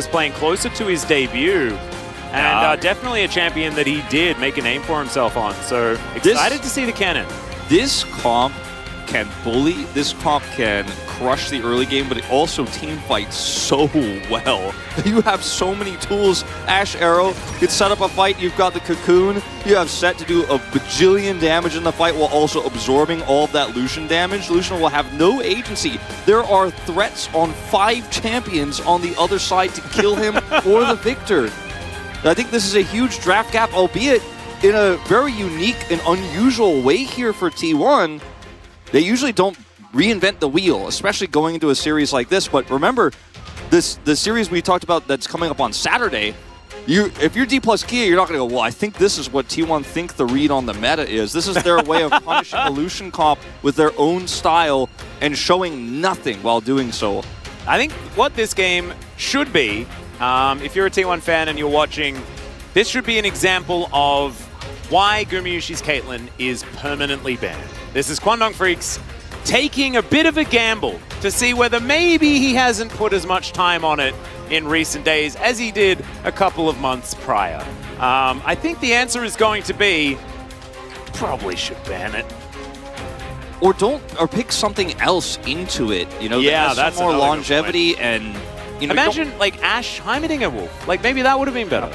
was playing closer to his debut. And definitely a champion that he did make a name for himself on. So excited to see the cannon. This comp can bully, this comp can crush the early game, but it also team fights so well. You have so many tools. Ash Arrow could set up a fight. You've got the Cocoon. You have Set to do a bajillion damage in the fight while also absorbing all of that Lucian damage. Lucian will have no agency. There are threats on 5 champions on the other side to kill him or the victor. I think this is a huge draft gap, albeit in a very unique and unusual way here for T1. They usually don't reinvent the wheel, especially going into a series like this. But remember, the series we talked about that's coming up on Saturday, if you're D plus Kia, you're not going to go, well, I think this is what T1 think the read on the meta is. This is their way of punishing the Lucian comp with their own style and showing nothing while doing so. I think what this game should be, if you're a T1 fan and you're watching, this should be an example of why Gumayusi's Caitlyn is permanently banned. This is Kwangdong Freaks taking a bit of a gamble to see whether maybe he hasn't put as much time on it in recent days as he did a couple of months prior. I think the answer is going to be, probably should ban it. Or pick something else into it, you know, yeah, that has some more longevity and, you know, imagine like Ashe Heimerdinger Wolf. Like maybe that would have been better.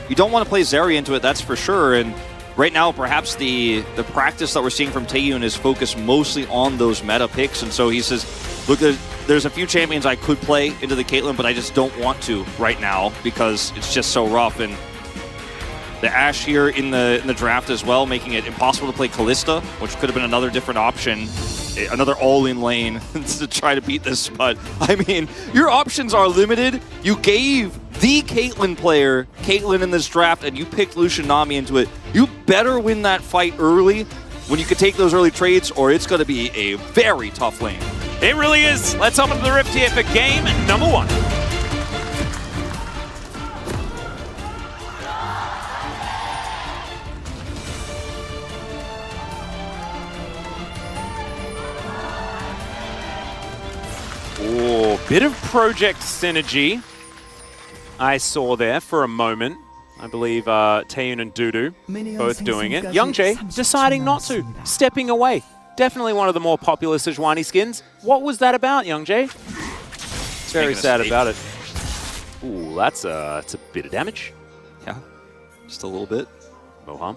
You don't want to play Zeri into it, that's for sure. And right now, perhaps the practice that we're seeing from Taeyun is focused mostly on those meta picks. And so he says, look, there's a few champions I could play into the Caitlyn, but I just don't want to right now because it's just so rough. And the Ashe here in the draft as well, making it impossible to play Kalista, which could have been another different option, another all-in lane to try to beat this. But, I mean, your options are limited. You gave the Caitlyn player Caitlyn in this draft, and you picked Lucian Nami into it. You better win that fight early when you can take those early trades, or it's going to be a very tough lane. It really is. Let's hop into the Rift here for game number 1. Oh, bit of project synergy I saw there for a moment. I believe Taeyun and Dudu both doing it. Youngjae deciding not to, stepping away. Definitely one of the more popular Sejuani skins. What was that about, Youngjae? Very sad about it. Ooh, that's a bit of damage. Yeah, just a little bit. Moham,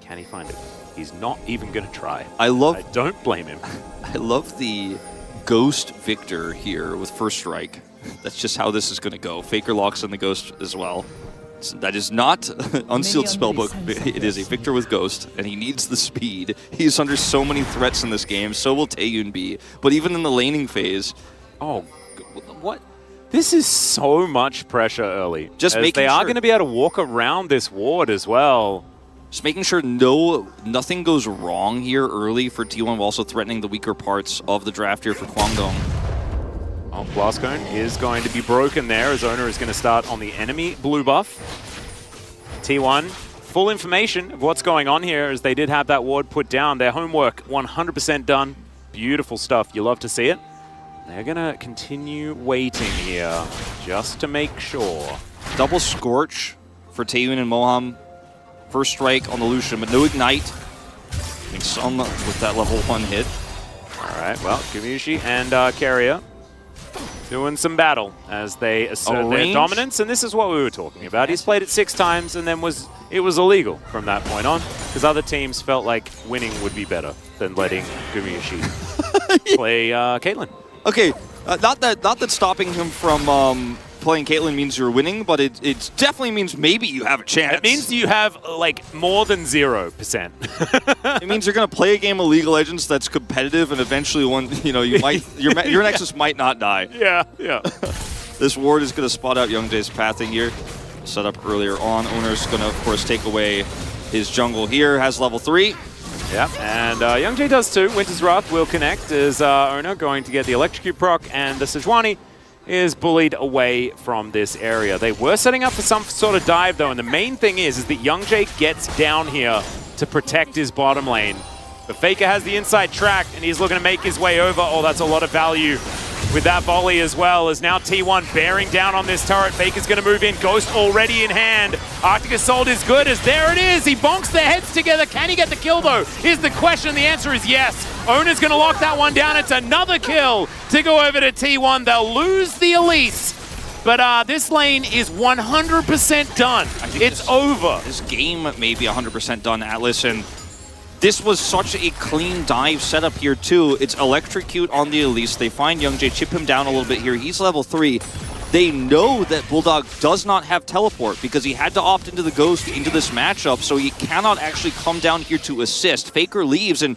can he find it? He's not even going to try. I don't blame him. I love the Ghost Victor here with First Strike. That's just how this is going to go. Faker locks in the Ghost as well. So that is not Unsealed Spellbook. It is a Victor with Ghost, and he needs the speed. He's under so many threats in this game. So will Taeyun be. But even in the laning phase... Oh, what? This is so much pressure early. Just making they are going to be able to walk around this ward as well. Just making sure nothing goes wrong here early for T1, while also threatening the weaker parts of the draft here for Kwangdong. Oh, Blast Cone is going to be broken there as Owner is going to start on the enemy blue buff. T1, full information of what's going on here as they did have that ward put down. Their homework 100% done. Beautiful stuff. You love to see it. They're going to continue waiting here just to make sure. Double Scorch for Taeyun and Moham. First Strike on the Lucian, but no Ignite. I think some with that level 1 hit. All right, well, Gumayusi and Carrier doing some battle as they assert their dominance, and this is what we were talking about. He's played it 6 times, and then it was illegal from that point on, because other teams felt like winning would be better than letting Gumayusi play Caitlyn. Okay, not that stopping him from playing Caitlyn means you're winning, but it definitely means maybe you have a chance. It means you have like more than 0%. It means you're going to play a game of League of Legends that's competitive, and eventually your Nexus might not die. Yeah. This ward is going to spot out Youngjae's pathing here. Set up earlier on. Owner's going to, of course, take away his jungle here. Has level 3. Yeah, and Youngjae does too. Winter's Wrath will connect as Owner going to get the Electrocute proc, and the Sejuani is bullied away from this area. They were setting up for some sort of dive though, and the main thing is that Youngjae gets down here to protect his bottom lane. The Faker has the inside track, and he's looking to make his way over. Oh, that's a lot of value with that volley as well, as now T1 bearing down on this turret. Faker's going to move in. Ghost already in hand. Arctic Assault is good as there it is. He bonks their heads together. Can he get the kill though? Is the question. The answer is yes. Owner's going to lock that one down. It's another kill to go over to T1. They'll lose the elites. But this lane is 100% done. It's over. This game may be 100% done, Atlas, and this was such a clean dive setup here too. It's electrocute on the Elise. They find YoungJay, chip him down a little bit here. He's level 3. They know that Bulldog does not have teleport because he had to opt into the Ghost into this matchup, so he cannot actually come down here to assist. Faker leaves, and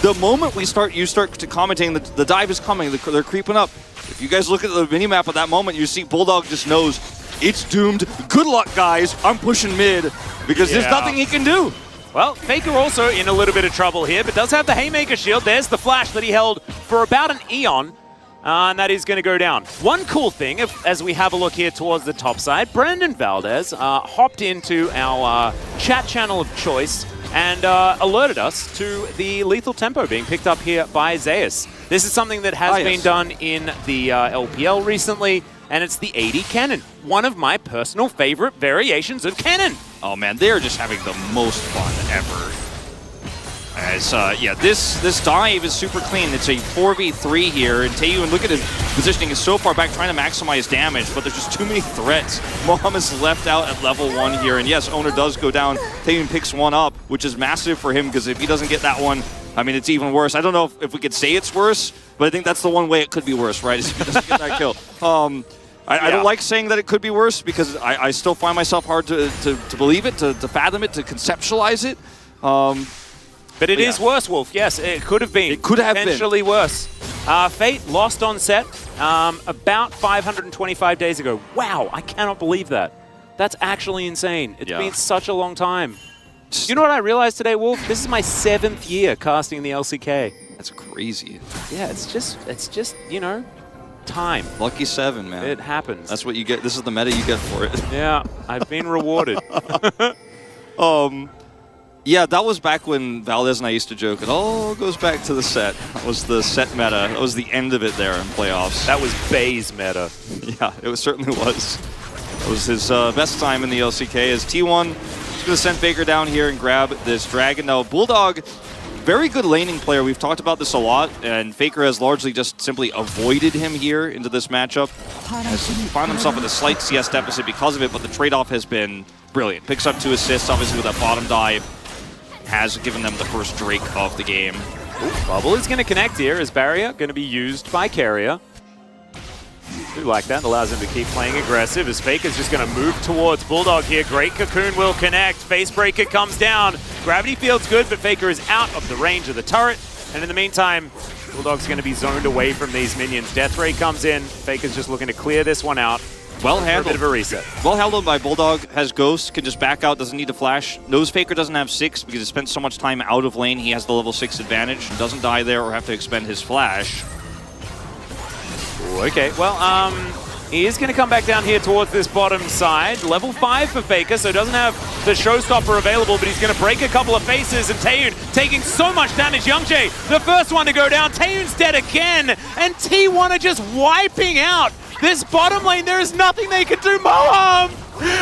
the moment you start to commenting that the dive is coming, they're creeping up. If you guys look at the minimap at that moment, you see Bulldog just knows it's doomed. Good luck, guys. I'm pushing mid because there's nothing he can do. Well, Faker also in a little bit of trouble here, but does have the Haymaker shield. There's the flash that he held for about an eon, and that is going to go down. One cool thing, as we have a look here towards the top side, Brandon Valdez hopped into our chat channel of choice and alerted us to the lethal tempo being picked up here by Zeus. This is something that has been done in the LPL recently, and it's the AD cannon. One of my personal favorite variations of cannon. Oh man, they're just having the most fun ever. As, yeah, this dive is super clean. It's a 4v3 here, and Taeyun, look at his positioning, is so far back trying to maximize damage, but there's just too many threats. Moham is left out at level 1 here, and yes, Owner does go down. Taeyun picks one up, which is massive for him, because if he doesn't get that one, I mean, it's even worse. I don't know if we could say it's worse, but I think that's the one way it could be worse, right, is if he doesn't get that kill. I don't like saying that it could be worse, because I still find myself hard to believe it, to fathom it, to conceptualize it. But it is worse, Wolf. Yes, it could have been. It could have been. Potentially worse. Fate lost on set about 525 days ago. Wow, I cannot believe that. That's actually insane. It's been such a long time. You know what I realized today, Wolf? This is my 7th year casting the LCK. That's crazy. Yeah, it's just, you know, time. Lucky 7, man. It happens. That's what you get. This is the meta you get for it. Yeah, I've been rewarded. Yeah, that was back when Valdez and I used to joke, it all goes back to the set. That was the set meta. That was the end of it there in playoffs. That was Bay's meta. Yeah, it certainly was. It was his best time in the LCK as T1 is going to send Faker down here and grab this dragon. Now, Bulldog, very good laning player. We've talked about this a lot, and Faker has largely just simply avoided him here into this matchup. Has found himself with a slight CS deficit because of it, but the trade-off has been brilliant. Picks up 2 assists, obviously, with that bottom dive. Has given them the first Drake of the game. Ooh, Bubble is going to connect here as barrier, going to be used by Carrier. Do like that, allows him to keep playing aggressive as Faker's just going to move towards Bulldog here. Great Cocoon will connect, Facebreaker comes down. Gravity field's good, but Faker is out of the range of the turret. And in the meantime, Bulldog's going to be zoned away from these minions. Death Ray comes in, Faker's just looking to clear this one out. Well handled. A bit of a reset. Well handled by Bulldog. Has Ghost, can just back out, doesn't need to flash. Knows Faker doesn't have 6 because he spent so much time out of lane. He has the level 6 advantage. Doesn't die there or have to expend his flash. Ooh, okay, well, he is going to come back down here towards this bottom side. Level 5 for Faker, so doesn't have the showstopper available, but he's going to break a couple of faces, and Taeyun taking so much damage. YoungJay, the first one to go down. Taeyun's dead again, and T1 are just wiping out this bottom lane. There is nothing they can do. Moham!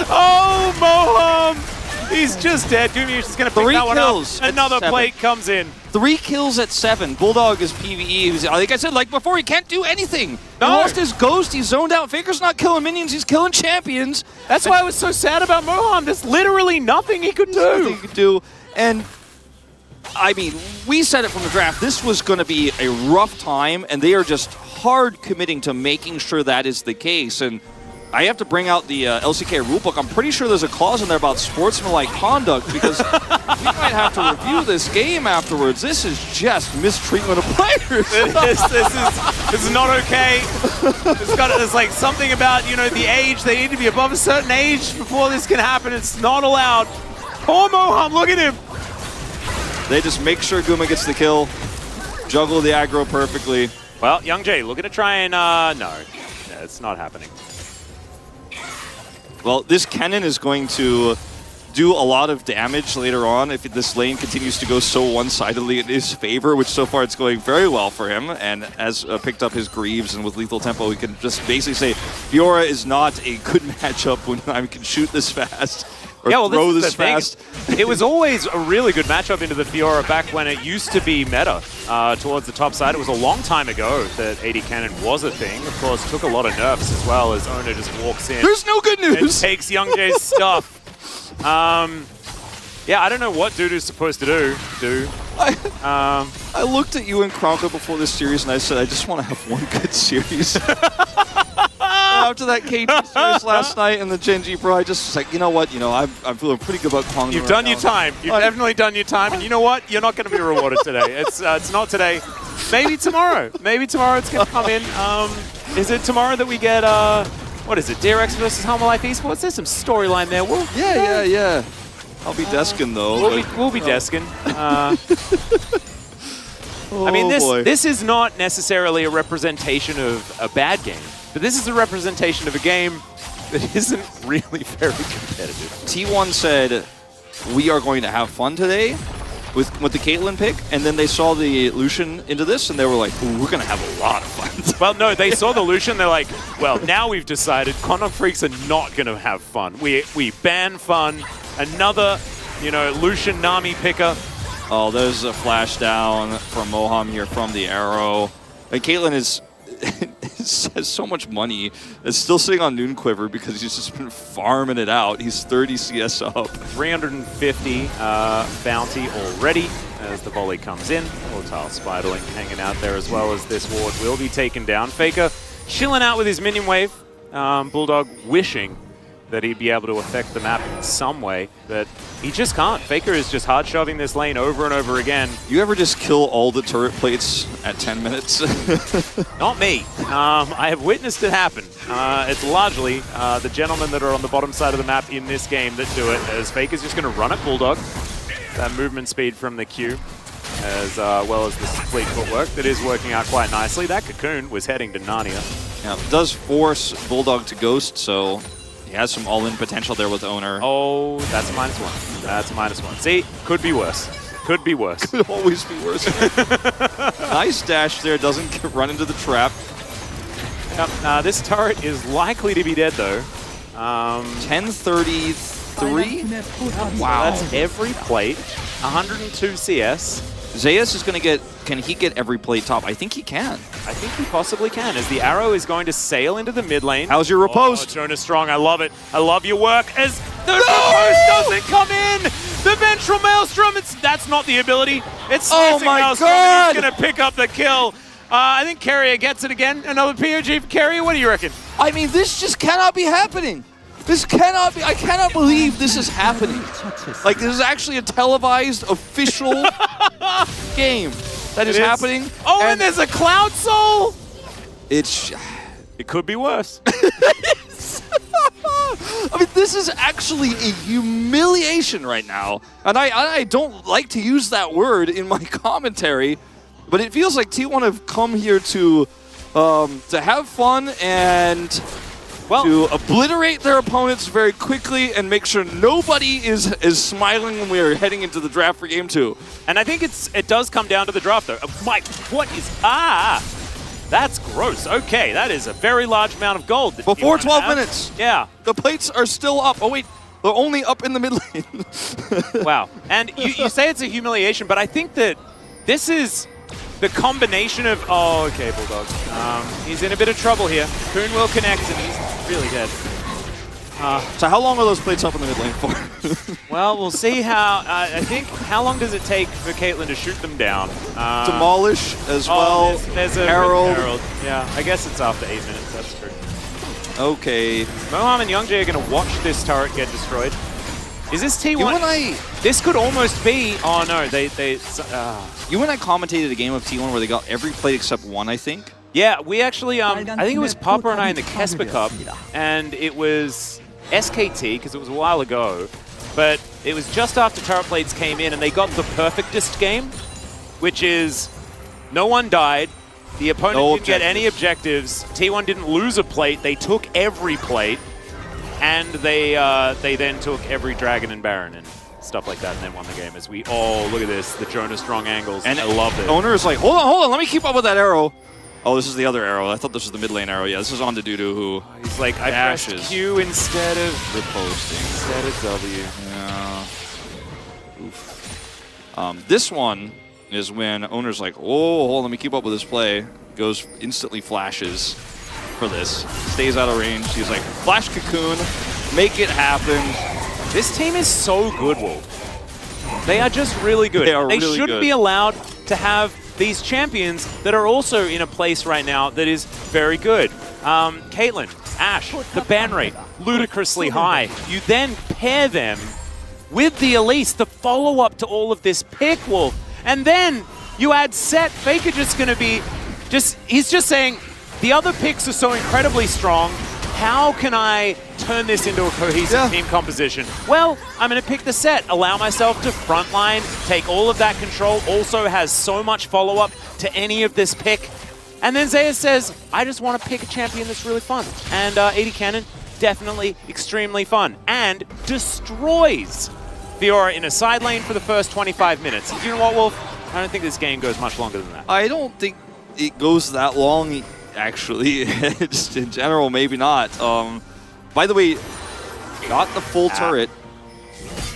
Oh, Moham! He's just dead. Gumiush is going to pick that one up. Another plate comes in. 3 kills at 7. Bulldog is PvE. Like I said, like before, he can't do anything. He lost his Ghost. He's zoned out. Faker's not killing minions. He's killing champions. That's why I was so sad about Moham. There's literally nothing he could do. Nothing he could do. And I mean, we said it from the draft. This was going to be a rough time, and they are just hard committing to making sure that is the case. And I have to bring out the LCK rulebook. I'm pretty sure there's a clause in there about sportsmanlike conduct, because we might have to review this game afterwards. This is just mistreatment of players. This is not okay. There's like something about, you know, the age. They need to be above a certain age before this can happen. It's not allowed. Poor Moham, look at him. They just make sure Guma gets the kill, juggle the aggro perfectly. Well, YoungJay looking to try and, no, it's not happening. Well, this cannon is going to do a lot of damage later on if this lane continues to go so one-sidedly in his favor, which so far it's going very well for him, and has picked up his Greaves, and with lethal tempo, we can just basically say Fiora is not a good matchup when I can shoot this fast. Or throw this fast. It was always a really good matchup into the Fiora back when it used to be meta towards the top side. It was a long time ago that AD Cannon was a thing. Of course, took a lot of nerfs as well as Owner just walks in. There's no good news! And takes Young Jay's stuff. Yeah, I don't know what Dudu's supposed to do. I looked at you and Kronka before this series and I said, I just want to have one good series. After that KD series last night and the Genji Pro, I just was like, you know what? I'm feeling pretty good about Kwangdong. You've done your time. You've definitely done your time. And you know what? You're not going to be rewarded today. It's not today. Maybe tomorrow. Maybe tomorrow it's going to come in. Is it tomorrow that we get, what is it, DRX versus Life Esports? There's some storyline there. Yeah. I'll be desking though. We'll be desking. I mean, this is not necessarily a representation of a bad game, but this is a representation of a game that isn't really very competitive. T1 said, we are going to have fun today with the Caitlyn pick, and then they saw the Lucian into this, and they were like, ooh, we're going to have a lot of fun. Well, no, they saw the Lucian, they're like, well, now we've decided Condom Freaks are not going to have fun. We ban fun. Another, Lucian Nami picker. Oh, there's a flash down from Moham here from the arrow. And Caitlyn has so much money. It's still sitting on Noon Quiver because he's just been farming it out. He's 30 CS up. 350 bounty already as the volley comes in. Volatile Spiderling hanging out there as well as this ward will be taken down. Faker chilling out with his minion wave. Bulldog wishing that he'd be able to affect the map in some way, but he just can't. Faker is just hard shoving this lane over and over again. You ever just kill all the turret plates at 10 minutes? Not me. I have witnessed it happen. It's largely the gentlemen that are on the bottom side of the map in this game that do it, as Faker's just going to run at Bulldog. That movement speed from the Q, as well as the fleet footwork that is working out quite nicely. That Cocoon was heading to Narnia. Yeah, it does force Bulldog to ghost, so he has some all-in potential there with Owner. Oh, that's a -1. That's a -1. See, could be worse. Could be worse. Could always be worse. Nice dash there, doesn't run into the trap. Yep, this turret is likely to be dead, though. 1033? Wow. That's every plate. 102 CS. Zayas is going to get... Can he get every plate top? I think he can. I think he possibly can, as the arrow is going to sail into the mid lane. How's your riposte? Oh, Jonas Strong, I love it. I love your work, as the riposte doesn't come in! The Ventral Maelstrom, that's not the ability. It's oh my Maelstrom, God! He's going to pick up the kill. I think Carrier gets it again. Another POG for Carrier. What do you reckon? I mean, this just cannot be happening. This cannot be. I cannot believe this is happening. Like, this is actually a televised, official game that is happening. Oh, and there's a Cloud Soul. It could be worse. I mean, this is actually a humiliation right now. And I don't like to use that word in my commentary, but it feels like T1 have come here to have fun and to obliterate their opponents very quickly and make sure nobody is smiling when we are heading into the draft for Game 2. And I think it does come down to the draft, though. Mike, what is... That's gross. Okay, that is a very large amount of gold. Before 12 minutes. Yeah. The plates are still up. Oh, wait. They're only up in the mid lane. Wow. And you say it's a humiliation, but I think that this is the combination of... Oh, okay, Bulldog. He's in a bit of trouble here. Coon will connect, and he's really dead. So how long are those plates up in the mid lane for? Well, we'll see how... I think, how long does it take for Caitlyn to shoot them down? Demolish as well. There's a Herald. Yeah, I guess it's after 8 minutes, that's true. Okay. Moham and Youngjae are going to watch this turret get destroyed. Is this T1? You and I... This could almost be... Oh, no, You and I commentated a game of T1 where they got every plate except one, I think. Yeah, we actually... I think it was Papa and I in the Kesper Cup, and it was SKT, because it was a while ago, but it was just after turret plates came in, and they got the perfectest game, which is no one died, the opponent didn't get any objectives, T1 didn't lose a plate, they took every plate, and they then took every dragon and baron and stuff like that, and then won the game. As we look at this, the Jonah Strong angles, and I love it. Owner is like, hold on, let me keep up with that arrow. Oh, this is the other arrow. I thought this was the mid lane arrow. Yeah, this is on to Dudu, who he's like, I dashes. pressed Q instead of riposting. Instead of W. Yeah. Oof. This one is when Owner's like, oh, hold on, let me keep up with this play. Goes, instantly flashes for this. Stays out of range. He's like, flash cocoon, make it happen. This team is so good, Wolf. They are just really good. They really should good. be allowed to have these champions that are also in a place right now that is very good. Caitlyn, Ashe, the ban rate, ludicrously high. You then pair them with the Elise, the follow-up to all of this pick, Wolf. And then you add Set. Faker just going to be he's just saying, the other picks are so incredibly strong. How can I turn this into a cohesive team composition? Well, I'm going to pick the Set, allow myself to frontline, take all of that control, also has so much follow-up to any of this pick. And then Zeus says, I just want to pick a champion that's really fun. And 80 Cannon, definitely extremely fun. And destroys Fiora in a side lane for the first 25 minutes. You know what, Wolf? I don't think this game goes much longer than that. I don't think it goes that long, actually. Just in general, maybe not. By the way, got the full turret.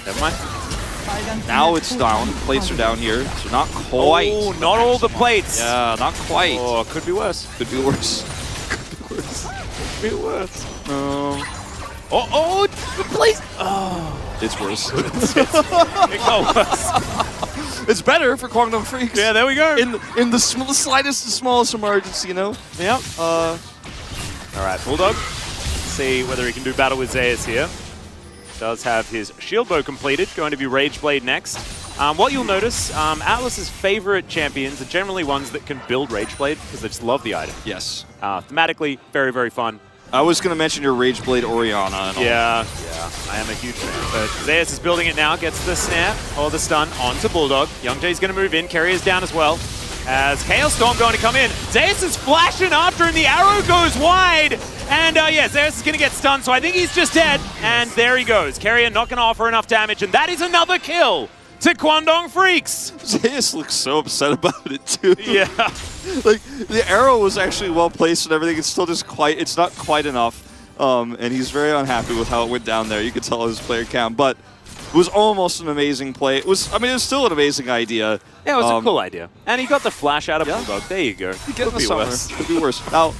Never mind. Now it's down. Plates are down here, so not quite. Oh, not all the plates. Yeah, not quite. Oh, could be worse. Could be worse. Could be worse. Could be worse. The plates. Oh. It's worse. It got worse. It's better for Guangdong Freaks. Yeah, there we go. In the slightest and smallest emergency, you know? Yep. All right, Bulldog. See whether he can do battle with Zeus here. Does have his shield bow completed. Going to be Rageblade next. What you'll notice, Atlas's favorite champions are generally ones that can build Rageblade because they just love the item. Yes. Thematically, very, very fun. I was going to mention your Rageblade Orianna and all. Yeah, I am a huge fan. But Zeus is building it now, gets the snap or the stun onto Bulldog. Young Jay's going to move in, Carrier's down as well. As Chaos Storm going to come in. Zeus is flashing after him, the arrow goes wide. And Zeus is going to get stunned, so I think he's just dead. And there he goes. Carrier not going to offer enough damage, and that is another kill to Guangdong Freaks. Zeus looks so upset about it too. Yeah. Like, the arrow was actually well placed and everything. It's still just it's not quite enough. And he's very unhappy with how it went down there. You could tell his player cam, but it was almost an amazing play. It was still an amazing idea. Yeah, it was a cool idea. And he got the flash out of Bulldog. There you go. Could be worse. Could be worse. Now,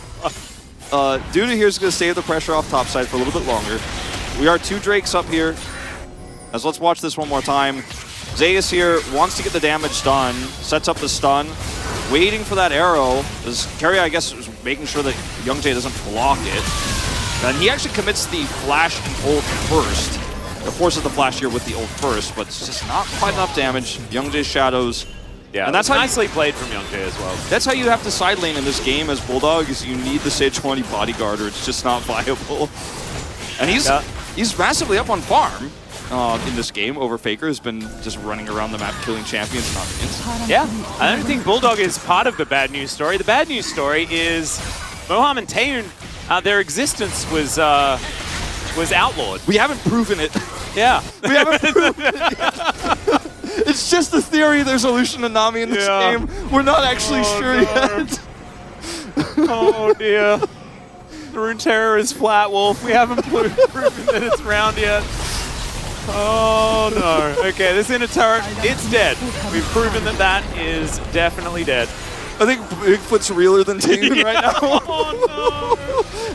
Duda here is going to save the pressure off topside for a little bit longer. We are 2 Drakes up here. As let's watch this one more time. Zeus here wants to get the damage done, sets up the stun, waiting for that arrow. Carrier, I guess, is making sure that Young Jay doesn't block it. And he actually commits the flash and ult first. It forces the flash here with the ult first, but it's just not quite enough damage. Young Jay's shadows. Yeah, and that's how nicely played from Young Jay as well. That's how you have to side lane in this game as Bulldog, is you need the Sage 20 bodyguard or it's just not viable. And he's massively up on farm in this game over Faker, who's been just running around the map killing champions and not minions. Yeah, I don't think Bulldog is part of the bad news story. The bad news story is Moham and Taeyun, their existence was outlawed. We haven't proven it. Yeah. We haven't proven it yet. It's just a theory there's a Lucian and Nami in this game. We're not actually sure yet. Oh dear. The Rune Terror is flat, Wolf. We haven't proven that it's round yet. Oh no. Okay, this inner turret, it's dead. We've proven that that is definitely dead. I think Bigfoot's realer than Taeyun right now. Oh no.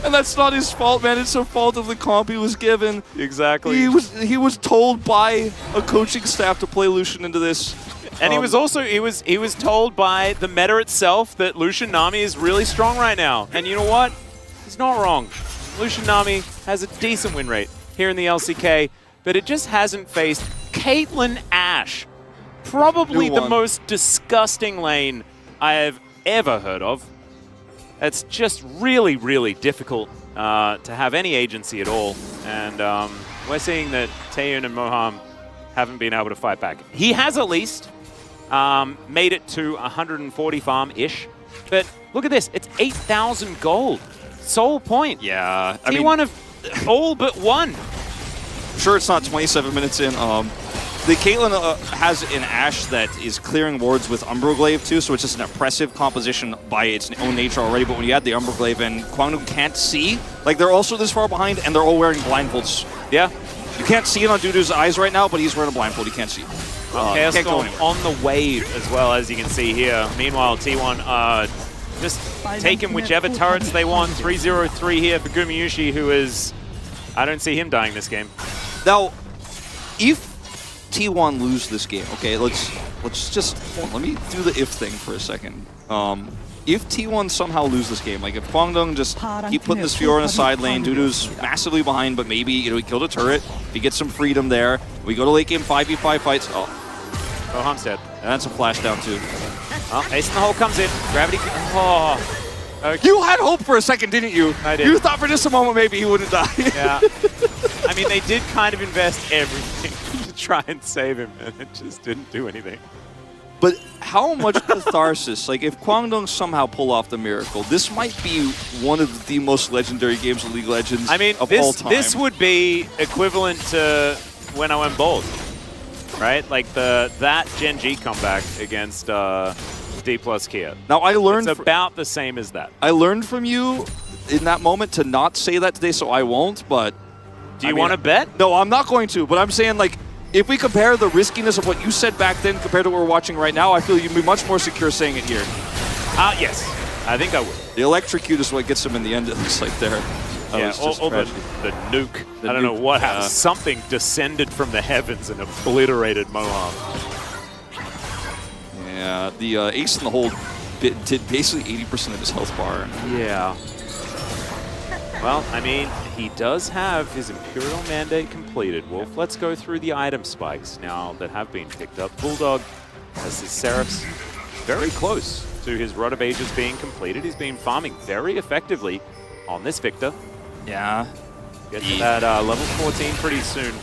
And that's not his fault, man. It's the fault of the comp he was given. Exactly. He was told by a coaching staff to play Lucian into this. And he was also he was told by the meta itself that Lucian Nami is really strong right now. And you know what? He's not wrong. Lucian Nami has a decent win rate here in the LCK, but it just hasn't faced Caitlyn Ashe. Probably the most disgusting lane I have ever heard of. It's just really, really difficult to have any agency at all. And we're seeing that Taeyun and Moham haven't been able to fight back. He has at least made it to 140 farm-ish. But look at this. It's 8,000 gold. Sole point. Yeah. T1 have all but one. Sure, it's not 27 minutes in. The Caitlyn has an Ashe that is clearing wards with Umbroglaive too, so it's just an oppressive composition by its own nature already. But when you add the Umbroglaive in, Kwangdong can't see. Like, they're also this far behind, and they're all wearing blindfolds. Yeah. You can't see it on Dudu's eyes right now, but he's wearing a blindfold. He can't see. Chaos Storm on the wave as well, as you can see here. Meanwhile, T1 just taking whichever turrets they want. 3-0-3 here for Gumayusi, who is... I don't see him dying this game. Now, if T1 lose this game, okay, let's just... Let me do the if thing for a second. If T1 somehow lose this game, like if Kwangdong just keep putting this Fiora in a side lane, Dudu's massively behind, but maybe, you know, he killed a turret, he gets some freedom there, we go to late game 5v5 fights, oh, Moham's dead. And that's a flash down too. Oh, Ace in the hole comes in, Gravity, oh. Okay. You had hope for a second, didn't you? I did. You thought for just a moment maybe he wouldn't die. Yeah. I mean, they did kind of invest everything to try and save him, and it just didn't do anything. But how much catharsis, like if Kwangdong somehow pull off the miracle, this might be one of the most legendary games of League of Legends of all time. This would be equivalent to when I went bold, right? Like that Gen G comeback against D plus Kia. Now I learned it's about the same as that. I learned from you in that moment to not say that today, so I won't, but... Do you want to bet? No, I'm not going to, but I'm saying, like, if we compare the riskiness of what you said back then compared to what we're watching right now, I feel you'd be much more secure saying it here. Yes. I think I would. The electrocute is what gets him in the end, it looks like there. Yeah, or the nuke. I don't know what happened. Something descended from the heavens and obliterated Moham. Yeah, the Ace in the hole did basically 80% of his health bar. Yeah. Well, I mean, he does have his Imperial Mandate completed. Wolf, let's go through the item spikes now that have been picked up. Bulldog has his Seraphs very close to his Rod of Ages being completed. He's been farming very effectively on this Victor. Yeah. Get to that level 14 pretty soon.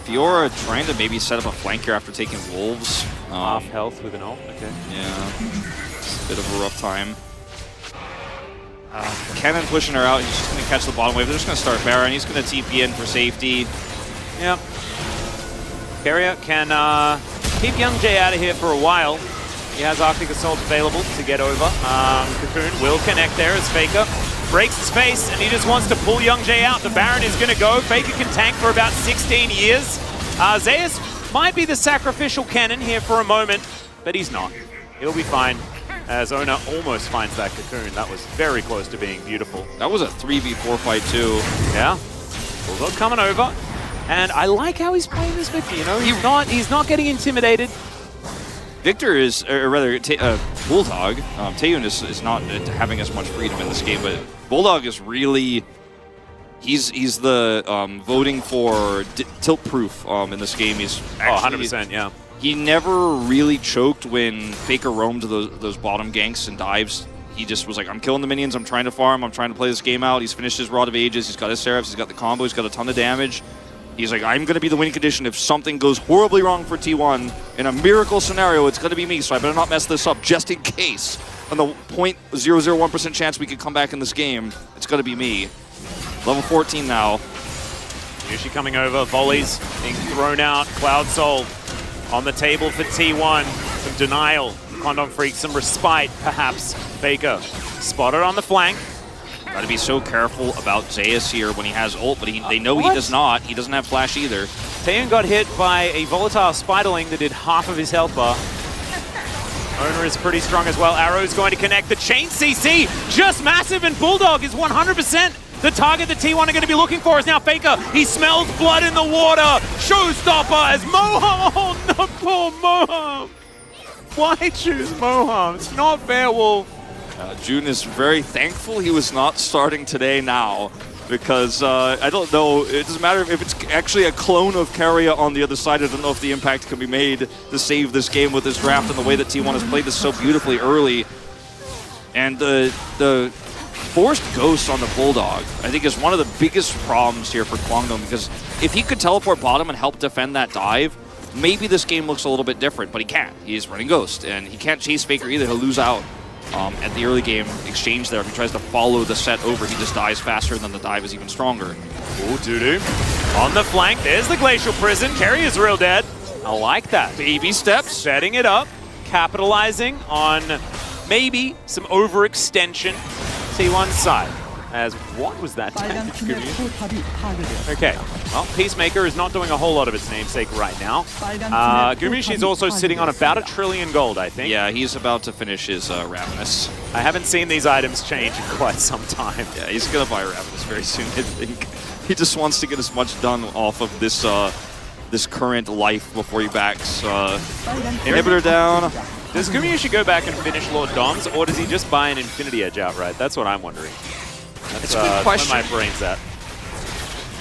Fiora trying to maybe set up a flank here after taking Wolves. Half health with an ult, okay. Yeah, it's a bit of a rough time. Kennen pushing her out, he's just going to catch the bottom wave. They're just going to start Baron, he's going to TP in for safety. Yep. Carrier can keep Young Jay out of here for a while. He has Arctic Assault available to get over. Cocoon will connect there as Faker breaks his face, and he just wants to pull Young Jay out. The Baron is going to go. Faker can tank for about 16 years. Zeus might be the sacrificial cannon here for a moment, but he's not. He'll be fine, as Ona almost finds that Cocoon. That was very close to being beautiful. That was a 3v4 fight too. Yeah. Bulldog coming over, and I like how he's playing this Victor, you know? He's not getting intimidated. Victor is, or rather, Bulldog, Taeyun is not having as much freedom in this game, but Bulldog is really, he's the voting for tilt proof in this game. He's actually, 100%, yeah. He never really choked when Faker roamed those bottom ganks and dives. He just was like, I'm killing the minions, I'm trying to farm, I'm trying to play this game out. He's finished his Rod of Ages, he's got his Seraphs, he's got the combo, he's got a ton of damage. He's like, I'm going to be the winning condition. If something goes horribly wrong for T1, in a miracle scenario, it's going to be me, so I better not mess this up just in case. On the 0.001% chance we could come back in this game, it's going to be me. Level 14 now. Yushi coming over, volleys being thrown out. Cloud Soul on the table for T1. Some denial. Kwangdong Freak, some respite, perhaps. Faker spotted on the flank. Got to be so careful about Zeus here when he has ult, but they know he does not. He doesn't have flash either. Taeyun got hit by a volatile Spiderling that did half of his health bar. Owner is pretty strong as well. Arrow's going to connect. The chain CC, just massive, and Bulldog is 100% the target that T1 are going to be looking for. Is now Faker. He smells blood in the water. Showstopper as Moham. Oh, no, poor Moham. Why choose Moham? It's not fair, Wolf. June is very thankful he was not starting today now, because I don't know, it doesn't matter if it's actually a clone of Carrier on the other side. I don't know if the impact can be made to save this game with this draft and the way that T1 has played this so beautifully early. And the forced ghost on the Bulldog, I think, is one of the biggest problems here for Kwangdong, because if he could teleport bottom and help defend that dive, maybe this game looks a little bit different, but he can't. He's running Ghost, and he can't chase Faker either. He'll lose out. At the early game exchange there, if he tries to follow the set over, he just dies faster, and then the dive is even stronger. Ooh, Dudu. On the flank, there's the Glacial Prison. Kerry is real dead. I like that. Baby steps. Setting it up, capitalizing on maybe some overextension T1's side. As what was that? Okay, well, Peacemaker is not doing a whole lot of its namesake right now. Gumyushi is also sitting on about $1 trillion gold, I think. Yeah, he's about to finish his Ravenous. I haven't seen these items change in quite some time. Yeah, he's gonna buy Ravenous very soon, I think. He just wants to get as much done off of this this current life before he backs inhibitor down. Does Gumyushi go back and finish Lord Doms, or does he just buy an Infinity Edge outright? That's what I'm wondering. That's a good question. Where my brain's at.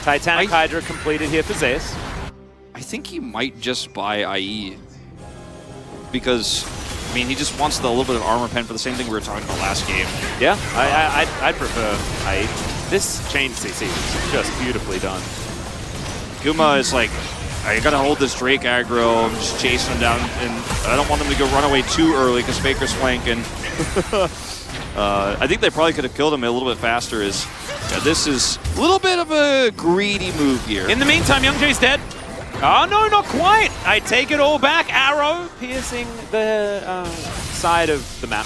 Titanic Hydra completed here for Zeus. I think he might just buy IE. Because, I mean, he just wants the little bit of armor pen for the same thing we were talking about last game. Yeah, I'd prefer IE. This chain CC is just beautifully done. Guma is like, I gotta hold this Drake aggro, I'm just chasing him down, and I don't want him to go run away too early because Faker's flanking. I think they probably could have killed him a little bit faster. This is a little bit of a greedy move here. In the meantime, Young Jay's dead. Oh, no, not quite. I take it all back. Arrow piercing the side of the map.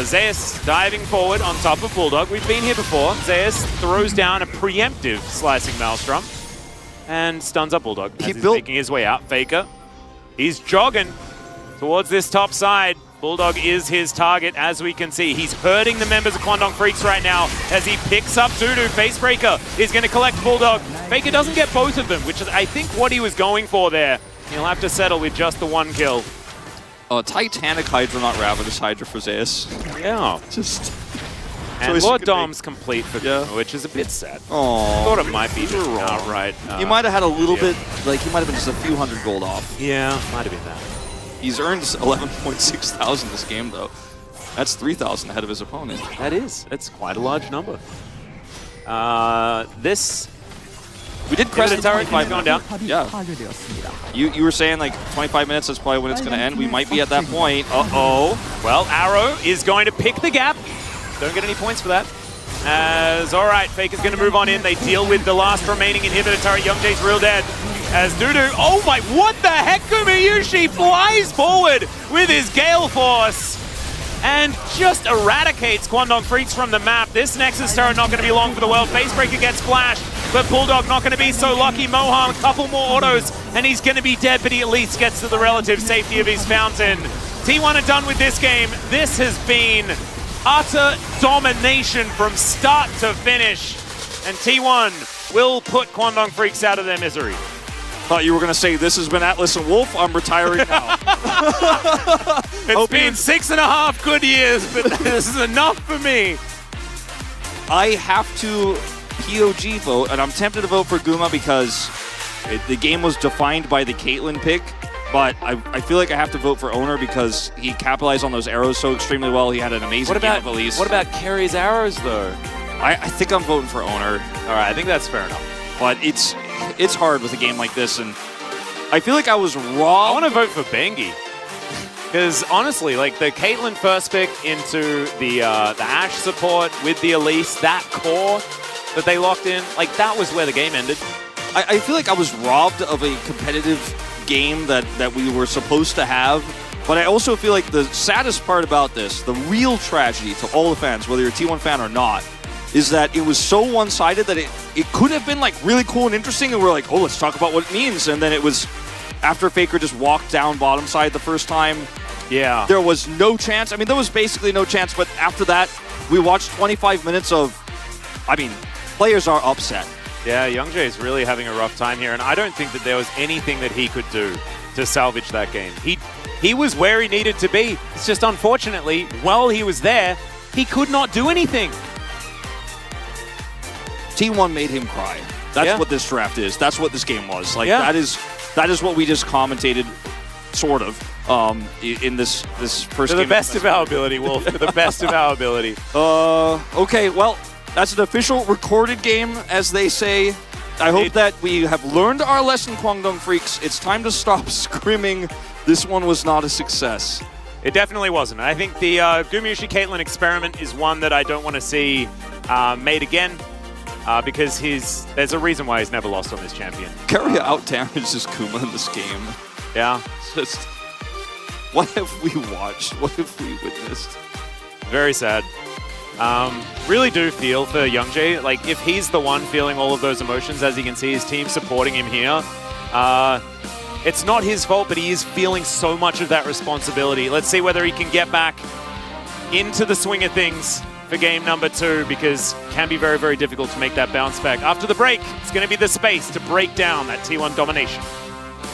Zeus diving forward on top of Bulldog. We've been here before. Zeus throws down a preemptive slicing Maelstrom and stuns up Bulldog as he's making his way out. Faker, he's jogging towards this top side. Bulldog is his target, as we can see. He's hurting the members of Kwangdong Freaks right now as he picks up Dudu. Facebreaker is going to collect Bulldog. Faker doesn't get both of them, which is, I think, what he was going for there. He'll have to settle with just the one kill. Titanic Hydra, not Ravenous Hydra for Zeus. Yeah. Just... And Lord Dom's complete for Guma, which is a bit sad. Oh, thought it might be just outright. He might have had a little bit, like he might have been just a few hundred gold off. Yeah, might have been that. He's earned 11.6 thousand this game, though. That's 3,000 ahead of his opponent. That is. That's quite a large number. We did crest the turret. He's going down. Yeah. You were saying like 25 minutes, that's probably when it's going to end. We might be at that point. Uh-oh. Well, Arrow is going to pick the gap. Don't get any points for that. All right, Faker's going to move on in. They deal with the last remaining inhibitor turret. Young Jay's real dead. As Dudu, oh my, what the heck? Gumyushi flies forward with his Gale Force and just eradicates Kwangdong Freaks from the map. This Nexus turret not going to be long for the world. Facebreaker gets flashed, but Bulldog not going to be so lucky. Moham, a couple more autos, and he's going to be dead, but he at least gets to the relative safety of his fountain. T1 are done with this game. This has been utter domination from start to finish, and T1 will put Kwangdong Freaks out of their misery. Thought you were going to say, this has been Atlas and Wolf, I'm retiring now. It's been 6.5 good years, but this is enough for me. I have to POG vote, and I'm tempted to vote for Guma because the game was defined by the Caitlyn pick, but I feel like I have to vote for Owner because he capitalized on those arrows so extremely well. He had an amazing game of Elise. What about Kerry's arrows, though? I think I'm voting for Owner. All right, I think that's fair enough. But it's hard with a game like this, and I feel like I was wrong. I want to vote for Bengi. Because honestly, like the Caitlyn first pick into the Ashe support with the Elise, that core that they locked in, like that was where the game ended. I feel like I was robbed of a competitive game that we were supposed to have. But I also feel like the saddest part about this, the real tragedy to all the fans, whether you're a T1 fan or not, is that it was so one-sided that it could have been like really cool and interesting, and we're like, oh, let's talk about what it means. And then it was after Faker just walked down bottom side the first time. Yeah. There was no chance. I mean, there was basically no chance, but after that, we watched 25 minutes of, I mean, players are upset. Yeah, Young Jay is really having a rough time here, and I don't think that there was anything that he could do to salvage that game. He was where he needed to be. It's just unfortunately, while he was there, he could not do anything. T1 made him cry. That's what this draft is. That's what this game was. Like that is what we just commentated, sort of, in this first game. To the best of our ability, Wolf. To the best of our ability. Okay, well, that's an official recorded game, as they say. I hope that we have learned our lesson, Kwangdong Freaks. It's time to stop screaming, this one was not a success. It definitely wasn't. I think the Gumyushi Caitlyn experiment is one that I don't want to see made again because there's a reason why he's never lost on this champion. Keria out-damages Kuma in this game. Yeah. It's just, what have we watched? What have we witnessed? Very sad. Really do feel for Youngjae. Like, if he's the one feeling all of those emotions, as you can see his team supporting him here, it's not his fault, but he is feeling so much of that responsibility. Let's see whether he can get back into the swing of things for game number 2, because it can be very, very difficult to make that bounce back. After the break, it's going to be the space to break down that T1 domination.